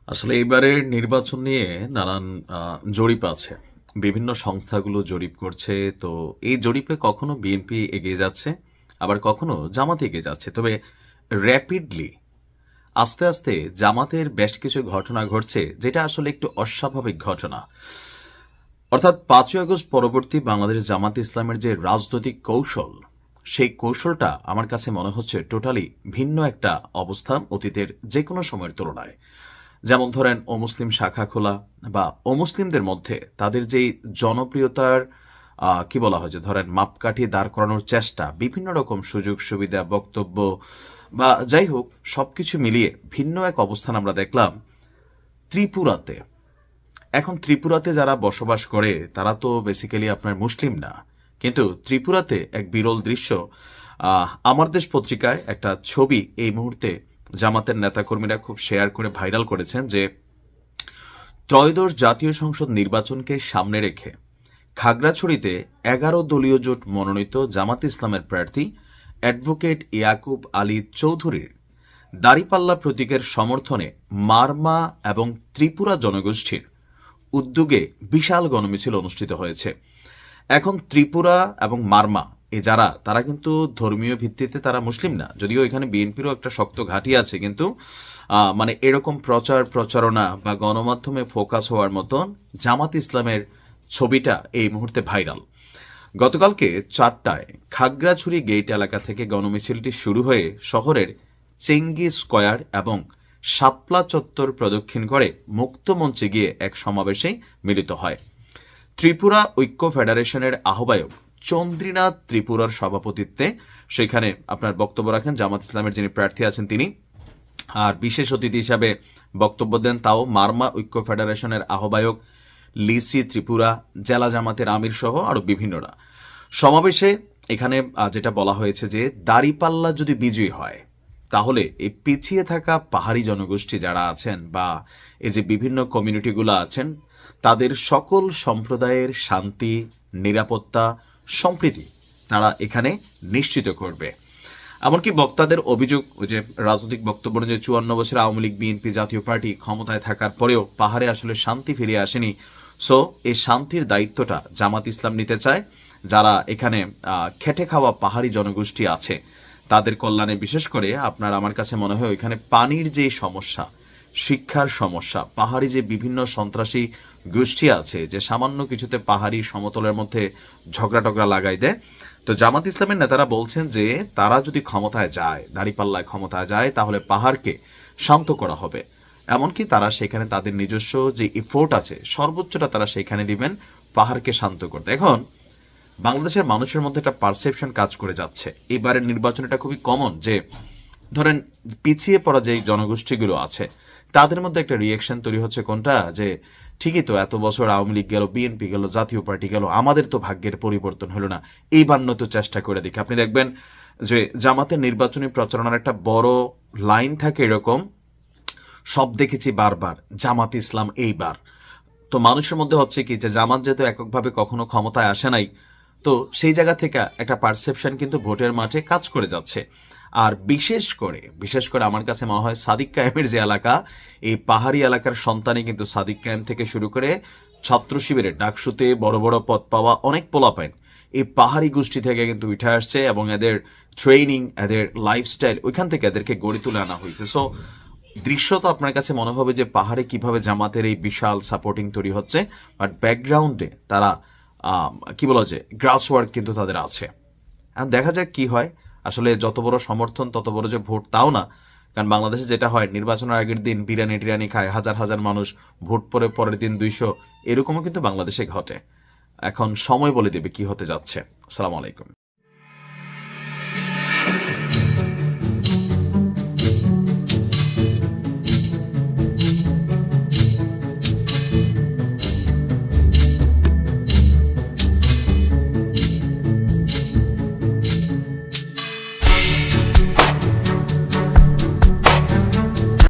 আসলে এইবারের নির্বাচন নিয়ে নানান জরিপ আছে। বিভিন্ন সংস্থাগুলো জরিপ করছে। তো এই জরিপে কখনো বিএনপি এগিয়ে যাচ্ছে, আবার কখনো জামাত এগিয়ে যাচ্ছে। তবে র্যাপিডলি আস্তে আস্তে জামাতের বেশ কিছু ঘটনা ঘটছে, যেটা আসলে একটু অস্বাভাবিক ঘটনা। অর্থাৎ 5ই আগস্ট পরবর্তী বাংলাদেশ জামাত ইসলামের যে রাজনৈতিক কৌশল, সেই কৌশলটা আমার কাছে মনে হচ্ছে টোটালি ভিন্ন একটা অবস্থান অতীতের যে কোনো সময়ের তুলনায়। যেমন ধরেন অমুসলিম শাখা খোলা বা অমুসলিমদের মধ্যে তাদের যেই জনপ্রিয়তার কি বলা হয় যে ধরেন মাপকাঠি দাঁড় করানোর চেষ্টা, বিভিন্ন রকম সুযোগ সুবিধা, বক্তব্য বা যাই হোক সবকিছু মিলিয়ে ভিন্ন এক অবস্থান আমরা দেখলাম ত্রিপুরাতে। এখন ত্রিপুরাতে যারা বসবাস করে তারা তো বেসিক্যালি আপনার মুসলিম না, কিন্তু ত্রিপুরাতে এক বিরল দৃশ্য। আমার দেশ পত্রিকায় একটা ছবি এই মুহূর্তে জামাতের নেতাকর্মীরা খুব শেয়ার করে ভাইরাল করেছেন যে ত্রয়োদশ জাতীয় সংসদ নির্বাচনকে সামনে রেখে খাগড়াছড়িতে 11 দলীয় জোট মনোনীত জামাত ইসলামের প্রার্থী অ্যাডভোকেট ইয়াকুব আলী চৌধুরীর দাড়িপাল্লা প্রতীকের সমর্থনে মারমা এবং ত্রিপুরা জনগোষ্ঠীর উদ্যোগে বিশাল গণমিছিল অনুষ্ঠিত হয়েছে। এখন ত্রিপুরা এবং মারমা যারা, তারা কিন্তু ধর্মীয় ভিত্তিতে তারা মুসলিম না, যদিও এখানে বিএনপিরও একটা শক্ত ঘাঁটি আছে, কিন্তু মানে এরকম প্রচার প্রচারণা বা গণমাধ্যমে ফোকাস হওয়ার মতন জামাত ইসলামের ছবিটা এই মুহূর্তে ভাইরাল। গতকালকে 4টায় খাগড়াছড়ি গেট এলাকা থেকে গণমিছিলটি শুরু হয়ে শহরের চেঙ্গি স্কয়ার এবং শাপলা চত্বর প্রদক্ষিণ করে মুক্তমঞ্চে গিয়ে এক সমাবেশে মিলিত হয়। ত্রিপুরা ঐক্য ফেডারেশনের আহ্বায়ক চন্দ্রীনাথ ত্রিপুরার সভাপতিত্বে সেখানে আপনার বক্তব্য রাখেন জামাত ইসলামের যিনি প্রার্থী আছেন তিনি। আর বিশেষ অতিথি হিসাবে বক্তব্য দেন তাও মারমা ঐক্য ফেডারেশনের আহ্বায়ক লিসি ত্রিপুরা, জেলা জামাতের আমির সহ আরো বিভিন্নরা। সমাবেশে এখানে যেটা বলা হয়েছে যে দাড়িপাল্লা যদি বিজয়ী হয় তাহলে এই পিছিয়ে থাকা পাহাড়ি জনগোষ্ঠী যারা আছেন বা এই যে বিভিন্ন কমিউনিটিগুলো আছেন তাদের সকল সম্প্রদায়ের শান্তি, নিরাপত্তা, সম্প্রীতি তারা এখানে নিশ্চিত করবে। এমনকি বক্তাদের অভিযোগ, ওই যে রাজনৈতিক বক্তব্য যে 54 বছর আওয়ামী লীগ বিএনপি জাতীয় পার্টি ক্ষমতায় থাকার পরেও পাহাড়ে আসলে শান্তি ফিরিয়ে আসেনি। সো এই শান্তির দায়িত্বটা জামাত ইসলাম নিতে চায়। যারা এখানে খেটে খাওয়া পাহাড়ি জনগোষ্ঠী আছে তাদের কল্যাণে, বিশেষ করে আপনার আমার কাছে মনে হয় ওইখানে পানির যে সমস্যা, শিক্ষার সমস্যা, পাহাড়ি যে বিভিন্ন সন্ত্রাসী গোষ্ঠী আছে যে সামান্য কিছুতে পাহাড়ি সমতলের মধ্যে ঝগড়া টগড়া লাগাই দেয়। তো জামাত ইসলামের নেতারা বলছেন যে তারা যদি ক্ষমতায় যায়, দাঁড়িপাল্লায় ক্ষমতায় যায়, তাহলে পাহাড়কে শান্ত করা হবে। এমনকি তারা সেখানে তাদের নিজস্ব যে এফোর্ট আছে সর্বোচ্চটা তারা সেখানে দিবেন পাহাড়কে শান্ত করতে। এখন বাংলাদেশের মানুষের মধ্যে একটা পারসেপশন কাজ করে যাচ্ছে এবারের নির্বাচন, এটা খুবই কমন যে ধরেন পিছিয়ে পড়া যে জনগোষ্ঠীগুলো আছে তাদের মধ্যে একটা রিয়েকশন তৈরি হচ্ছে কোনটা, যে ঠিকই তো এত বছর আওয়ামী লীগ গেল, বিএনপি গেল, জাতীয় পার্টি গেল, আমাদের তো ভাগ্যের পরিবর্তন হলো না, এইবার তো চেষ্টা করে দেখি। আপনি দেখবেন যে জামাতের নির্বাচনী প্রচারণার একটা বড় লাইন থাকে এরকম, সব দেখেছি বারবার জামাত ইসলাম এইবার। তো মানুষের মধ্যে হচ্ছে কি যে জামাত যেহেতু এককভাবে কখনো ক্ষমতায় আসে নাই, তো সেই জায়গা থেকে একটা পারসেপশন কিন্তু ভোটের মাঠে কাজ করে যাচ্ছে। আর বিশেষ করে আমার কাছে মনে হয় সাদিক কায়েমের যে এলাকা, এই পাহাড়ি এলাকার সন্তানই কিন্তু সাদিক কায়েম থেকে শুরু করে ছাত্র শিবিরের ডাকসুতে বড় বড় পদ পাওয়া অনেক পোলাপাইন এই পাহাড়ি গোষ্ঠী থেকে কিন্তু উঠে আসছে, এবং এদের ট্রেনিং, এদের লাইফস্টাইল ওইখান থেকে এদেরকে গড়ে তুলে আনা হয়েছে। সো দৃশ্য তো আপনার কাছে মনে হবে যে পাহাড়ে কিভাবে জামাতের এই বিশাল সাপোর্টিং তৈরি হচ্ছে, বাট ব্যাকগ্রাউন্ডে তারা কি বলা যায় গ্রাস ওয়ার্ক কিন্তু তাদের আছে। এখন দেখা যাক কি হয়। আসলে যত বড় সমর্থন তত বড় যে ভোট তাও না, কারণ বাংলাদেশে যেটা হয় নির্বাচনের আগের দিন বিরিয়ানি টিরিয়ানি খায় হাজার হাজার মানুষ, ভোট পরে পরের দিন 200, এরকমও কিন্তু বাংলাদেশে ঘটে। এখন সময় বলে দেবে কি হতে যাচ্ছে। আসসালামু আলাইকুম।